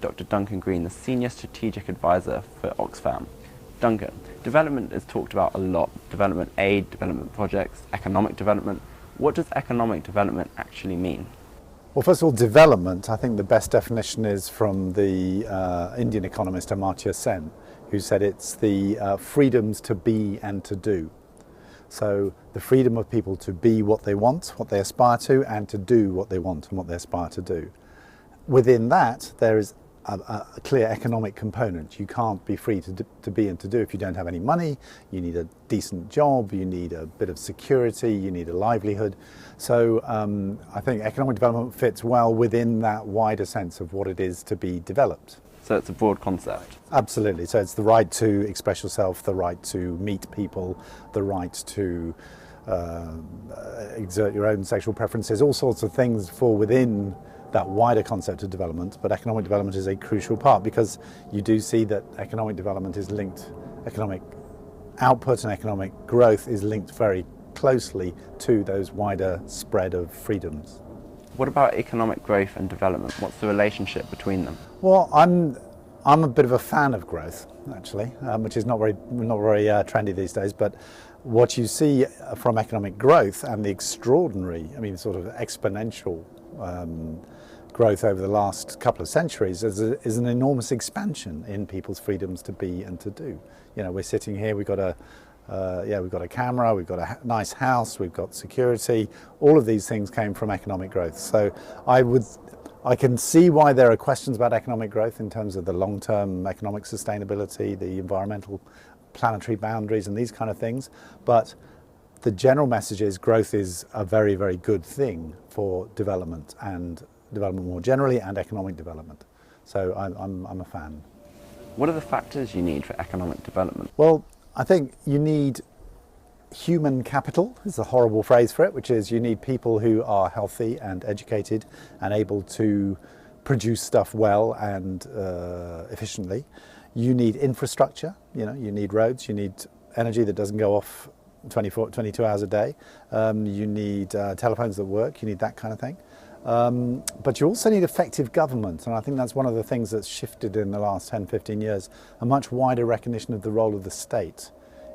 Dr. Duncan Green, the Senior Strategic Advisor for Oxfam. Duncan, development is talked about a lot. Development aid, development projects, economic development. What does economic development actually mean? Well, first of all, development, I think the best definition is from the Indian economist Amartya Sen, who said it's the freedoms to be and to do. So the freedom of people to be what they want, what they aspire to, and to do what they want and what they aspire to do. Within that, there is a clear economic component. You can't be free to be and to do if you don't have any money. You need a decent job, you need a bit of security, you need a livelihood. So I think economic development fits well within that wider sense of what it is to be developed. So it's a broad concept. Absolutely. So it's the right to express yourself, the right to meet people, the right to exert your own sexual preferences, all sorts of things fall within that wider concept of development. But economic development is a crucial part because you do see that economic development is linked, economic output and economic growth is linked very closely to those wider spread of freedoms. What about economic growth and development? What's the relationship between them? Well, I'm a bit of a fan of growth, actually, which is not very trendy these days. But what you see from economic growth and the extraordinary, sort of exponential growth over the last couple of centuries is an enormous expansion in people's freedoms to be and to do. You know, we're sitting here, we've got a camera, we've got a nice house, we've got security. All of these things came from economic growth. So I can see why there are questions about economic growth in terms of the long-term economic sustainability, the environmental planetary boundaries and these kind of things. But the general message is growth is a very, very good thing for development and development more generally and economic development. So I'm a fan. What are the factors you need for economic development? Well, I think you need human capital, is a horrible phrase for it, which is you need people who are healthy and educated and able to produce stuff well and efficiently. You need infrastructure, you need roads, you need energy that doesn't go off 22 hours a day. You need telephones that work, you need that kind of thing. But you also need effective government, and I think that's one of the things that's shifted in the last 10, 15 years, a much wider recognition of the role of the state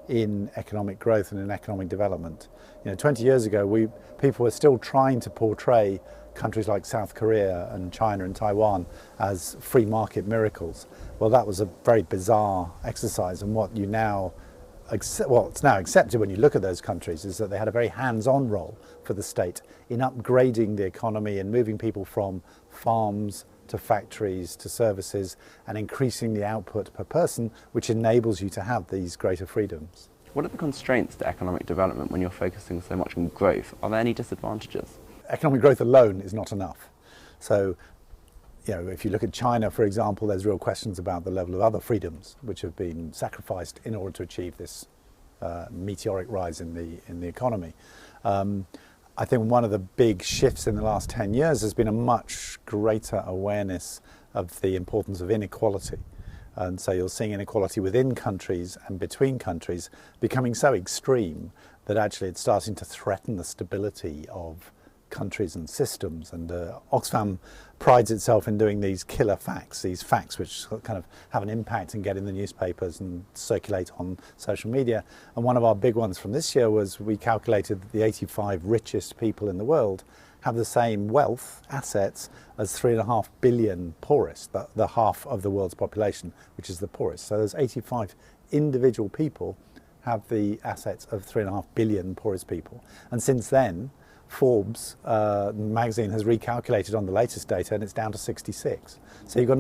in economic growth and in economic development. 20 years ago, people were still trying to portray countries like South Korea and China and Taiwan as free market miracles. Well, that was a very bizarre exercise, and it's now accepted when you look at those countries is that they had a very hands-on role for the state in upgrading the economy and moving people from farms to factories to services and increasing the output per person, which enables you to have these greater freedoms. What are the constraints to economic development when you're focusing so much on growth? Are there any disadvantages? Economic growth alone is not enough. So, if you look at China, for example, there's real questions about the level of other freedoms which have been sacrificed in order to achieve this meteoric rise in the economy. I think one of the big shifts in the last 10 years has been a much greater awareness of the importance of inequality. And so you're seeing inequality within countries and between countries becoming so extreme that actually it's starting to threaten the stability of countries and systems. And Oxfam prides itself in doing these killer facts, these facts which kind of have an impact and get in the newspapers and circulate on social media. And one of our big ones from this year was we calculated that the 85 richest people in the world have the same wealth, assets, as 3.5 billion poorest, the half of the world's population, which is the poorest. So those 85 individual people have the assets of 3.5 billion poorest people. And since then, Forbes magazine has recalculated on the latest data and it's down to 66. So you've got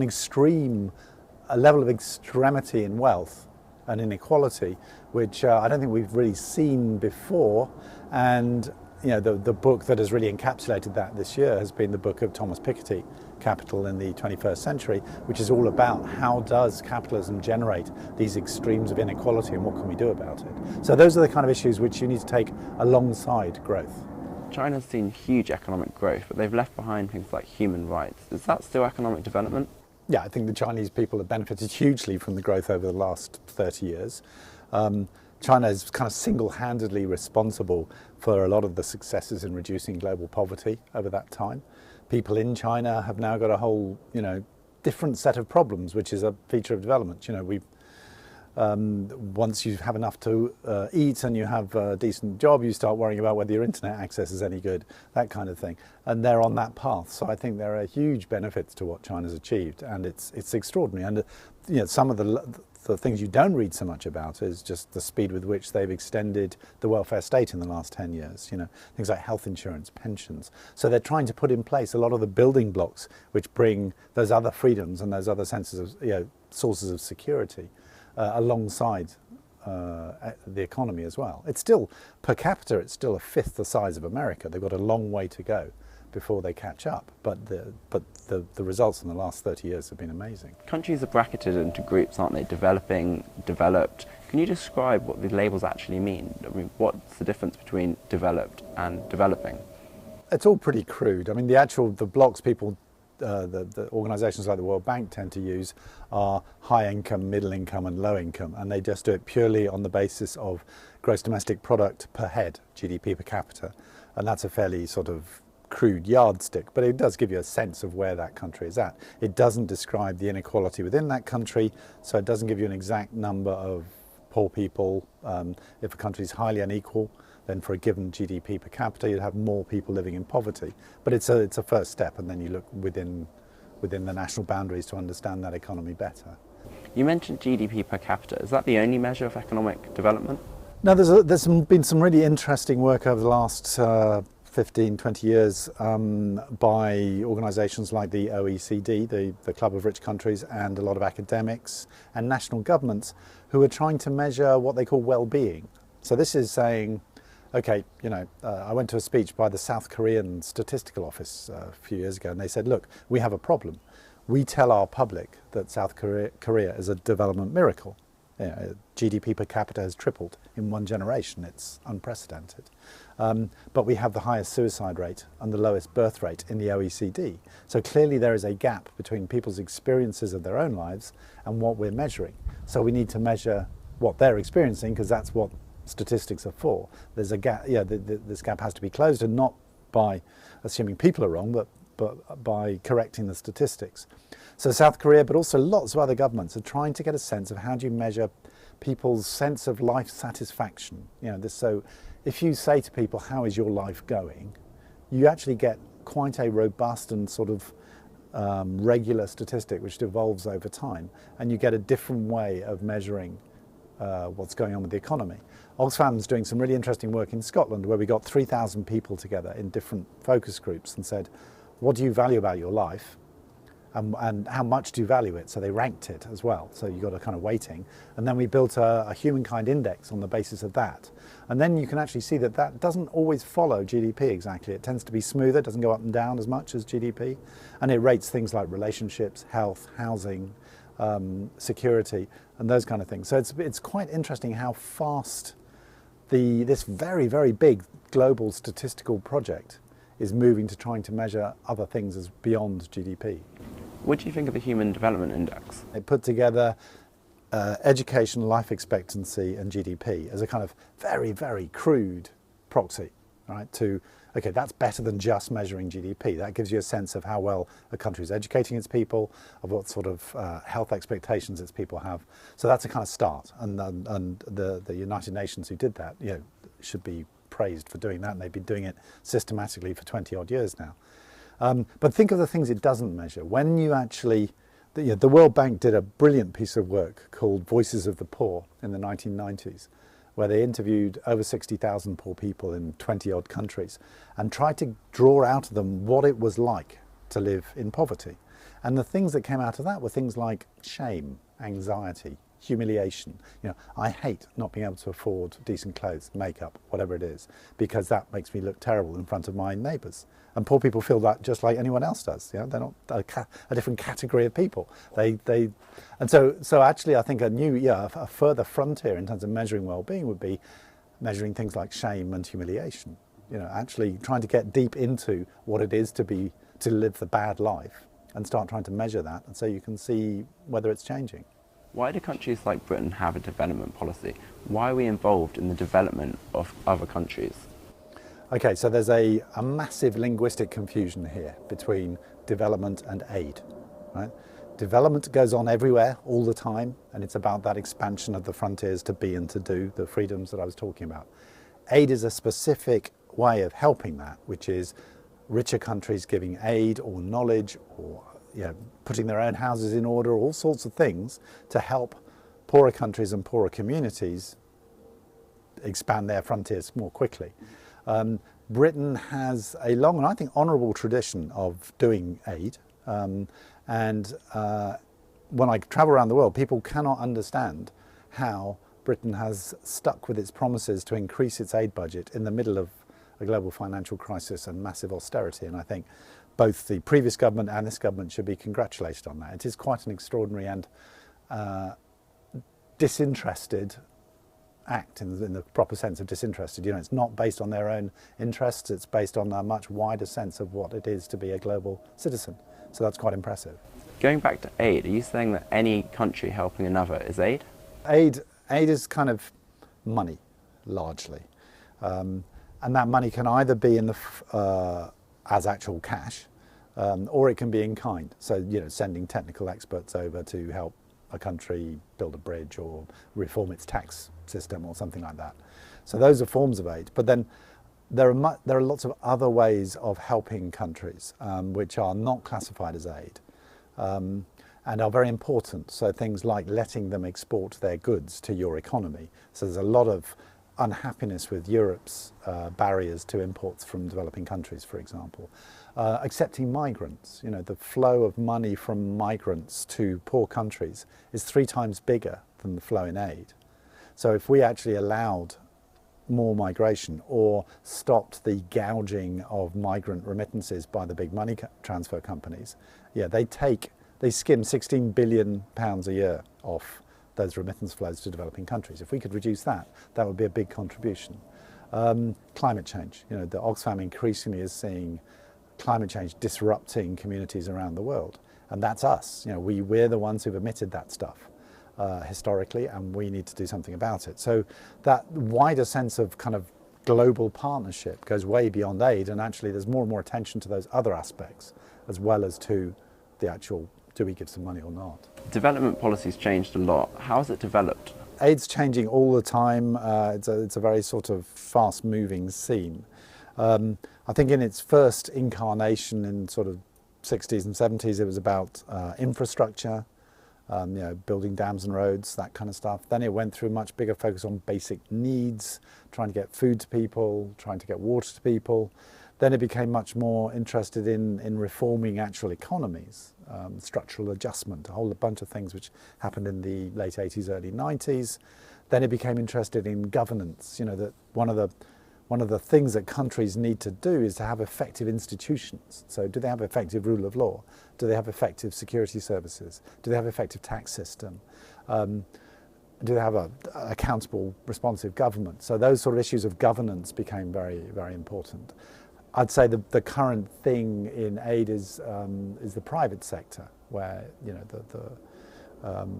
a level of extremity in wealth and inequality, which I don't think we've really seen before. And the book that has really encapsulated that this year has been the book of Thomas Piketty, Capital in the 21st Century, which is all about how does capitalism generate these extremes of inequality and what can we do about it. So those are the kind of issues which you need to take alongside growth. China's seen huge economic growth, but they've left behind things like human rights. Is that still economic development? Yeah, I think the Chinese people have benefited hugely from the growth over the last 30 years. China is kind of single-handedly responsible for a lot of the successes in reducing global poverty over that time. People in China have now got a whole, different set of problems, which is a feature of development. You know, once you have enough to eat and you have a decent job, you start worrying about whether your internet access is any good, that kind of thing. And they're on that path. So I think there are huge benefits to what China's achieved, and it's extraordinary. And you know, some of the things you don't read so much about is just the speed with which they've extended the welfare state in the last 10 years, you know, things like health insurance, pensions. So they're trying to put in place a lot of the building blocks which bring those other freedoms and those other senses of, you know, sources of security alongside the economy as well. It's still, per capita, it's still a fifth the size of America. They've got a long way to go before they catch up, but the results in the last 30 years have been amazing. Countries are bracketed into groups, aren't they? Developing, developed. Can you describe what the labels actually mean? I mean, what's the difference between developed and developing? It's all pretty crude. I mean, the blocks people, the organisations like the World Bank tend to use are high income, middle income and low income, and they just do it purely on the basis of gross domestic product per head, GDP per capita, and that's a fairly sort of crude yardstick, but it does give you a sense of where that country is at. It doesn't describe the inequality within that country, so it doesn't give you an exact number of poor people. If a country is highly unequal, then for a given GDP per capita, you'd have more people living in poverty. But it's a first step, and then you look within the national boundaries to understand that economy better. You mentioned GDP per capita. Is that the only measure of economic development? No, there's been some really interesting work over the last 15, 20 years by organisations like the OECD, the Club of Rich Countries, and a lot of academics and national governments who are trying to measure what they call well-being. So this is saying, okay, you know, I went to a speech by the South Korean Statistical Office a few years ago, and they said, look, we have a problem. We tell our public that South Korea is a development miracle. You know, GDP per capita has tripled in one generation. It's unprecedented. But we have the highest suicide rate and the lowest birth rate in the OECD. So clearly there is a gap between people's experiences of their own lives and what we're measuring. So we need to measure what they're experiencing, because that's what statistics are for. There's a gap. Yeah, this gap has to be closed, and not by assuming people are wrong, but by correcting the statistics. So South Korea, but also lots of other governments, are trying to get a sense of how do you measure people's sense of life satisfaction. You know, so if you say to people, how is your life going, you actually get quite a robust and sort of regular statistic which evolves over time, and you get a different way of measuring what's going on with the economy. Oxfam is doing some really interesting work in Scotland, where we got 3,000 people together in different focus groups and said, what do you value about your life? And how much do you value it? So they ranked it as well. So you got a kind of weighting. And then we built a humankind index on the basis of that. And then you can actually see that that doesn't always follow GDP exactly. It tends to be smoother, doesn't go up and down as much as GDP. And it rates things like relationships, health, housing, security, and those kind of things. So it's quite interesting how fast this very, very big global statistical project is moving to trying to measure other things as beyond GDP. What do you think of the Human Development Index? It put together education, life expectancy and GDP as a kind of very, very crude proxy, right? Okay, that's better than just measuring GDP. That gives you a sense of how well a country is educating its people, of what sort of health expectations its people have. So that's a kind of start. And the United Nations who did that, you know, should be praised for doing that, and they've been doing it systematically for 20 odd years now. But think of the things it doesn't measure. When you actually, the World Bank did a brilliant piece of work called Voices of the Poor in the 1990s, where they interviewed over 60,000 poor people in 20 odd countries and tried to draw out of them what it was like to live in poverty. And the things that came out of that were things like shame, anxiety, humiliation. You know, I hate not being able to afford decent clothes, makeup, whatever it is, because that makes me look terrible in front of my neighbours. And poor people feel that just like anyone else does. You know, they're not a different category of people. And so actually, I think a further frontier in terms of measuring well-being would be measuring things like shame and humiliation. You know, actually trying to get deep into what it is to live the bad life and start trying to measure that, and so you can see whether it's changing. Why do countries like Britain have a development policy? Why are we involved in the development of other countries? Okay, so there's a massive linguistic confusion here between development and aid, right? Development goes on everywhere, all the time, and it's about that expansion of the frontiers to be and to do, the freedoms that I was talking about. Aid is a specific way of helping that, which is richer countries giving aid or knowledge or putting their own houses in order, all sorts of things to help poorer countries and poorer communities expand their frontiers more quickly. Britain has a long and I think honourable tradition of doing aid. When I travel around the world, people cannot understand how Britain has stuck with its promises to increase its aid budget in the middle of a global financial crisis and massive austerity. And I think both the previous government and this government should be congratulated on that. It is quite an extraordinary and disinterested act in the proper sense of disinterested. It's not based on their own interests, it's based on a much wider sense of what it is to be a global citizen. So that's quite impressive. Going back to aid, are you saying that any country helping another is aid? Aid is kind of money, largely. And that money can either be in the as actual cash, or it can be in kind. So, sending technical experts over to help a country build a bridge or reform its tax system or something like that. So those are forms of aid. But then there are lots of other ways of helping countries which are not classified as aid and are very important. So things like letting them export their goods to your economy. So there's a lot of unhappiness with Europe's barriers to imports from developing countries, for example. Accepting migrants, the flow of money from migrants to poor countries is 3 times bigger than the flow in aid. So if we actually allowed more migration or stopped the gouging of migrant remittances by the big money transfer companies, they skim £16 billion a year off those remittance flows to developing countries. If we could reduce that, that would be a big contribution. Climate change, the Oxfam increasingly is seeing climate change disrupting communities around the world, and that's us. We're the ones who've emitted that stuff historically, and we need to do something about it. So that wider sense of kind of global partnership goes way beyond aid, and actually there's more and more attention to those other aspects as well as to the actual, do we give some money or not? Development policy's changed a lot. How has it developed? Aid's changing all the time. It's a very sort of fast-moving scene. I think in its first incarnation in sort of 60s and 70s, it was about infrastructure, building dams and roads, that kind of stuff. Then it went through a much bigger focus on basic needs, trying to get food to people, trying to get water to people. Then it became much more interested in reforming actual economies, structural adjustment, a whole bunch of things which happened in the late 80s, early 90s. Then it became interested in governance, that one of the things that countries need to do is to have effective institutions. So do they have effective rule of law? Do they have effective security services? Do they have effective tax system? Do they have an accountable, responsive government? So those sort of issues of governance became very, very important. I'd say the current thing in aid is the private sector, where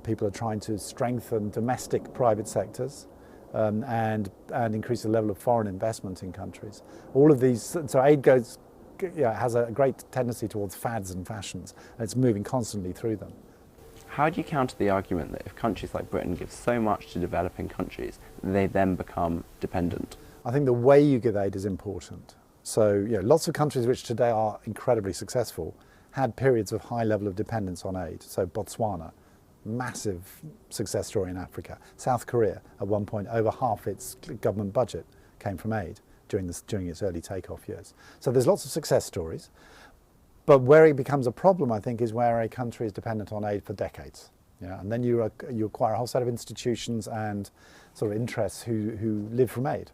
people are trying to strengthen domestic private sectors. And increase the level of foreign investment in countries. All of these, so aid has a great tendency towards fads and fashions, and it's moving constantly through them. How do you counter the argument that if countries like Britain give so much to developing countries, they then become dependent? I think the way you give aid is important. So lots of countries which today are incredibly successful had periods of high level of dependence on aid. So Botswana, massive success story in Africa. South Korea, at one point, over half its government budget came from aid during its early takeoff years. So there's lots of success stories, but where it becomes a problem, I think, is where a country is dependent on aid for decades. And then you acquire a whole set of institutions and sort of interests who live from aid.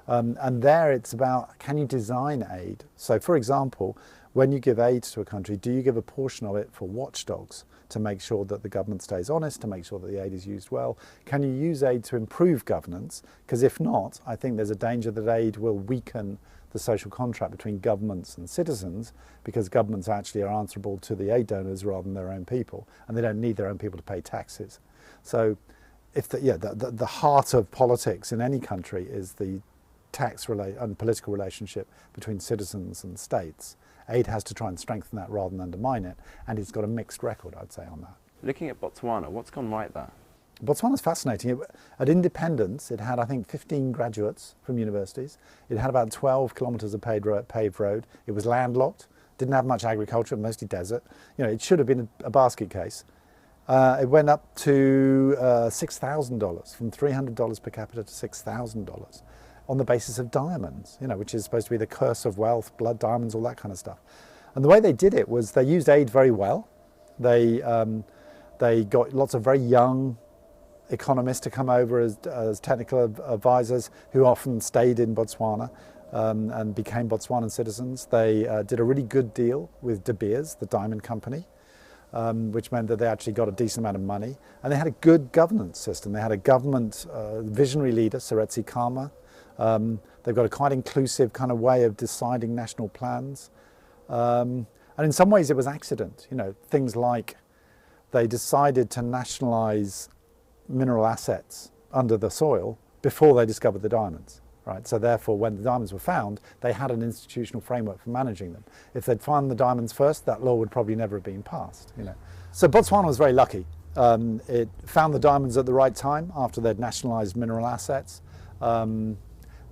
And there it's about, can you design aid? So for example, when you give aid to a country, do you give a portion of it for watchdogs to make sure that the government stays honest, to make sure that the aid is used well? Can you use aid to improve governance? Because if not, I think there's a danger that aid will weaken the social contract between governments and citizens, because governments actually are answerable to the aid donors rather than their own people, and they don't need their own people to pay taxes. So if the heart of politics in any country is the tax and political relationship between citizens and states, Aid has to try and strengthen that rather than undermine it, and it's got a mixed record, I'd say, on that. Looking at Botswana, what's gone right there? Botswana's fascinating. At independence, it had, I think, 15 graduates from universities. It had about 12 kilometres of paved road. It was landlocked, didn't have much agriculture, mostly desert. It should have been a basket case. It went up to $6,000, from $300 per capita to $6,000 on the basis of diamonds, which is supposed to be the curse of wealth, blood diamonds, all that kind of stuff. And the way they did it was they used aid very well. They got lots of very young economists to come over as technical advisors who often stayed in Botswana and became Botswanan citizens. They did a really good deal with De Beers, the diamond company, which meant that they actually got a decent amount of money. And they had a good governance system. They had a government visionary leader, Seretse Khama. They've got a quite inclusive kind of way of deciding national plans. And in some ways it was accident. Things like they decided to nationalise mineral assets under the soil before they discovered the diamonds, right? So therefore, when the diamonds were found, they had an institutional framework for managing them. If they'd found the diamonds first, that law would probably never have been passed, So Botswana was very lucky. It found the diamonds at the right time after they'd nationalised mineral assets.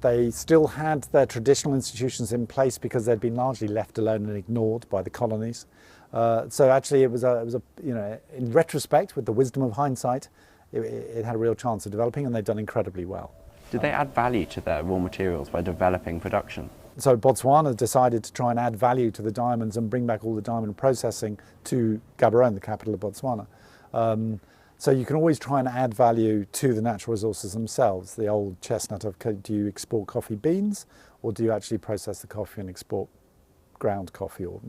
They still had their traditional institutions in place because they'd been largely left alone and ignored by the colonies. So actually, it was in retrospect, with the wisdom of hindsight, it had a real chance of developing, and they've done incredibly well. Did they add value to their raw materials by developing production? So Botswana decided to try and add value to the diamonds and bring back all the diamond processing to Gaborone, the capital of Botswana. So you can always try and add value to the natural resources themselves. The old chestnut of, do you export coffee beans, or do you actually process the coffee and export ground coffee, or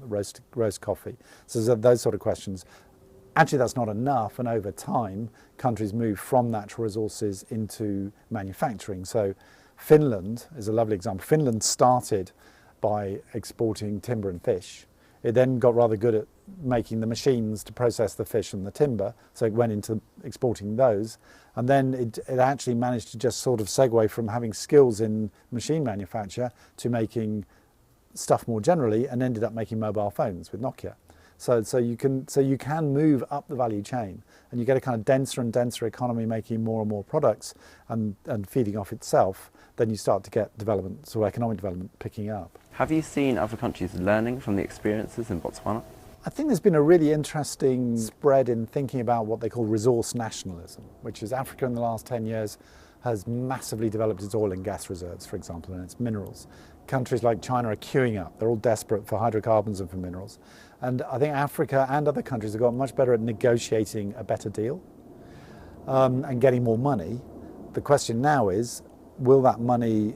roast coffee? So those sort of questions. Actually, that's not enough, and over time, countries move from natural resources into manufacturing. So Finland is a lovely example. Finland started by exporting timber and fish. It then got rather good at making the machines to process the fish and the timber, so it went into exporting those. And then it actually managed to just sort of segue from having skills in machine manufacture to making stuff more generally, and ended up making mobile phones with Nokia. So you can move up the value chain, and you get a kind of denser and denser economy making more and more products and feeding off itself. Then you start to get development, so economic development picking up. Have you seen other countries learning from the experiences in Botswana? I think there's been a really interesting spread in thinking about what they call resource nationalism, which is Africa in the last 10 years has massively developed its oil and gas reserves, for example, and its minerals. Countries like China are queuing up. They're all desperate for hydrocarbons and for minerals. And I think Africa and other countries have got much better at negotiating a better deal and getting more money. The question now is, will that money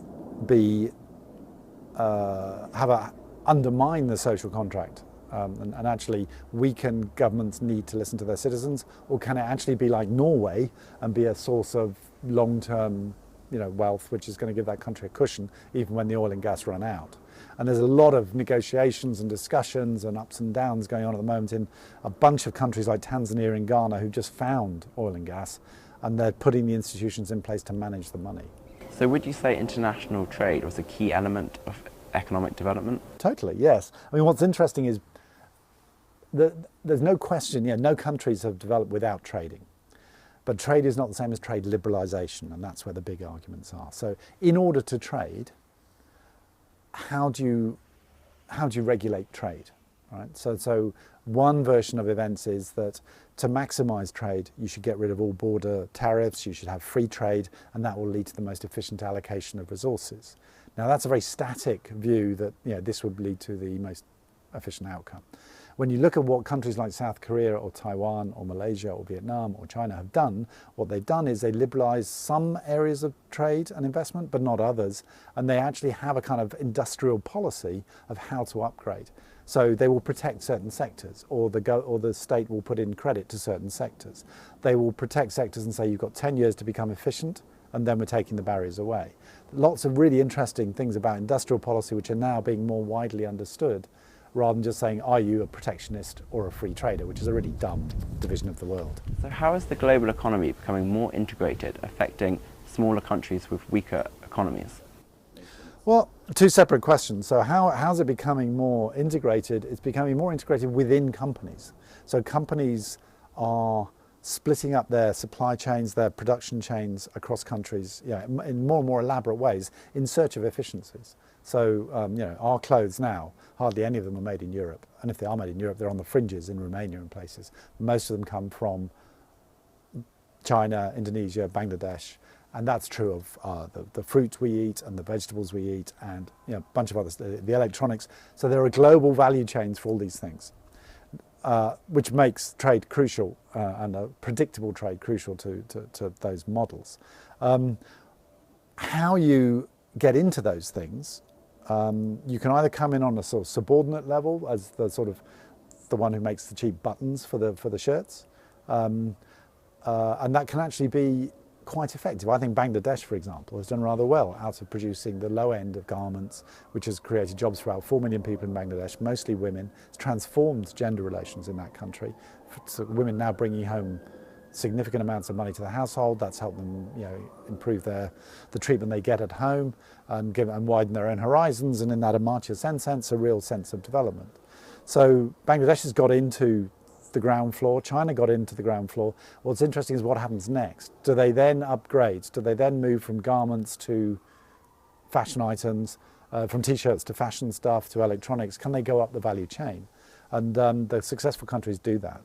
undermine the social contract and actually weaken governments' need to listen to their citizens, or can it actually be like Norway and be a source of long-term wealth, which is going to give that country a cushion even when the oil and gas run out? And there's a lot of negotiations and discussions and ups and downs going on at the moment in a bunch of countries like Tanzania and Ghana who've just found oil and gas, and they're putting the institutions in place to manage the money. So would you say international trade was a key element of economic development? Totally, yes. I mean, what's interesting is there's no question, no countries have developed without trading. But trade is not the same as trade liberalisation, and that's where the big arguments are. So in order to trade, how do you regulate trade, right? So one version of events is that to maximise trade, you should get rid of all border tariffs, you should have free trade, and that will lead to the most efficient allocation of resources. Now that's a very static view that this would lead to the most efficient outcome. When you look at what countries like South Korea or Taiwan or Malaysia or Vietnam or China have done, what they've done is they liberalise some areas of trade and investment, but not others, and they actually have a kind of industrial policy of how to upgrade. So they will protect certain sectors, or the state will put in credit to certain sectors. They will protect sectors and say you've got 10 years to become efficient, and then we're taking the barriers away. Lots of really interesting things about industrial policy which are now being more widely understood, rather than just saying, are you a protectionist or a free trader, which is a really dumb division of the world. So how is the global economy becoming more integrated, affecting smaller countries with weaker economies? Well, two separate questions. So how's it becoming more integrated? It's becoming more integrated within companies. So companies are splitting up their supply chains, their production chains across countries, in more and more elaborate ways in search of efficiencies. So, our clothes now, hardly any of them are made in Europe. And if they are made in Europe, they're on the fringes in Romania and places. Most of them come from China, Indonesia, Bangladesh. And that's true of the fruit we eat and the vegetables we eat and a bunch of others, the electronics. So there are global value chains for all these things, which makes trade crucial and a predictable trade crucial to those models. How you get into those things, you can either come in on a sort of subordinate level as the one who makes the cheap buttons for the shirts, and that can actually be quite effective. I think Bangladesh, for example, has done rather well out of producing the low end of garments, which has created jobs for about 4 million people in Bangladesh, mostly women. It's transformed gender relations in that country. So women now bringing home significant amounts of money to the household. That's helped them, improve the treatment they get at home and widen their own horizons. And in that Amartya Sen sense, a real sense of development. So Bangladesh has got into the ground floor. China got into the ground floor. What's interesting is what happens next. Do they then upgrade? Do they then move from garments to fashion items, from t-shirts to fashion stuff to electronics? Can they go up the value chain? And the successful countries do that.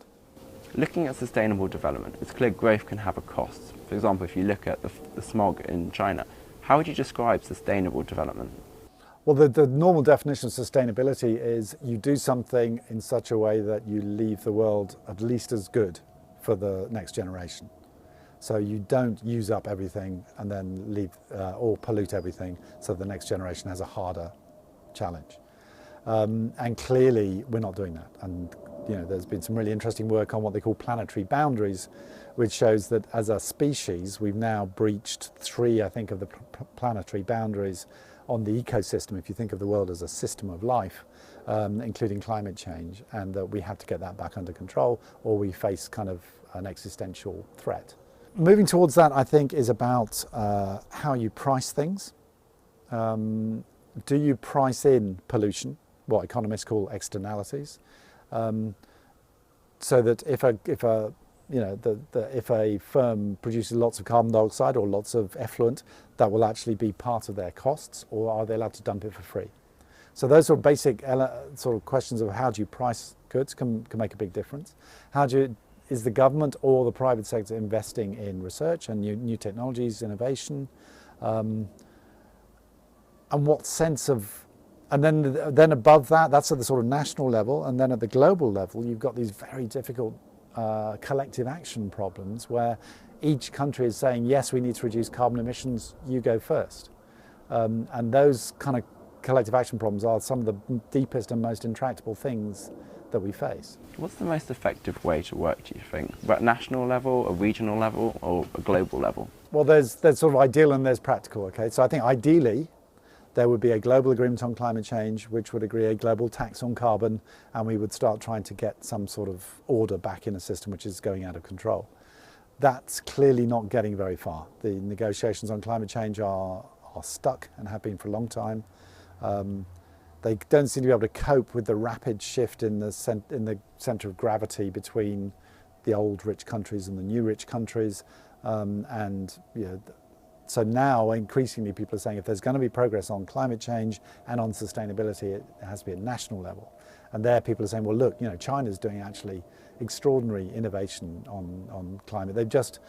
Looking at sustainable development, it's clear growth can have a cost. For example, if you look at the smog in China, how would you describe sustainable development? Well, the normal definition of sustainability is you do something in such a way that you leave the world at least as good for the next generation. So you don't use up everything and then leave or pollute everything so the next generation has a harder challenge. And clearly we're not doing that. And there's been some really interesting work on what they call planetary boundaries, which shows that as a species we've now breached 3, I think, of the planetary boundaries on the ecosystem, if you think of the world as a system of life, including climate change, and that we have to get that back under control or we face kind of an existential threat. Moving towards that, I think, is about how you price things. Do you price in pollution, what economists call externalities, so that if a firm produces lots of carbon dioxide or lots of effluent, that will actually be part of their costs, or are they allowed to dump it for free? So those sort of basic sort of questions of how do you price goods can make a big difference. Is the government or the private sector investing in research and new technologies, innovation, and what sense of, and then above that, that's at the sort of national level, and then at the global level, you've got these very difficult collective action problems where each country is saying, yes, we need to reduce carbon emissions, you go first. And those kind of collective action problems are some of the deepest and most intractable things that we face. What's the most effective way to work, do you think? At national level, a regional level, or a global level? Well, there's sort of ideal and there's practical, okay? So I think ideally, there would be a global agreement on climate change, which would agree a global tax on carbon, and we would start trying to get some sort of order back in a system which is going out of control. That's clearly not getting very far. The negotiations on climate change are stuck and have been for a long time. They don't seem to be able to cope with the rapid shift in the centre of gravity between the old rich countries and the new rich countries, so now increasingly people are saying if there's going to be progress on climate change and on sustainability, it has to be at national level. And there people are saying, well, look, China's doing actually extraordinary innovation on climate. They've just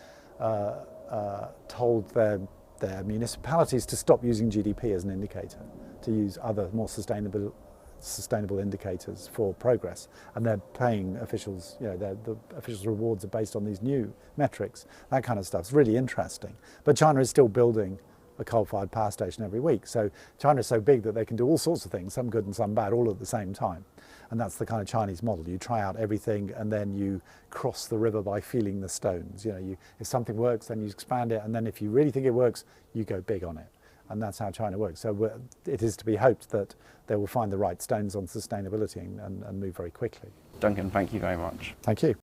told their municipalities to stop using GDP as an indicator, to use other more sustainable indicators for progress, and they're paying officials, the officials' rewards are based on these new metrics. That kind of stuff's really interesting. But China is still building a coal-fired power station every week. So China is so big that they can do all sorts of things, some good and some bad, all at the same time. And that's the kind of Chinese model. You try out everything and then you cross the river by feeling the stones. If something works, then you expand it, and then if you really think it works, you go big on it. And that's how China works. So it is to be hoped that they will find the right stones on sustainability and move very quickly. Duncan, thank you very much. Thank you.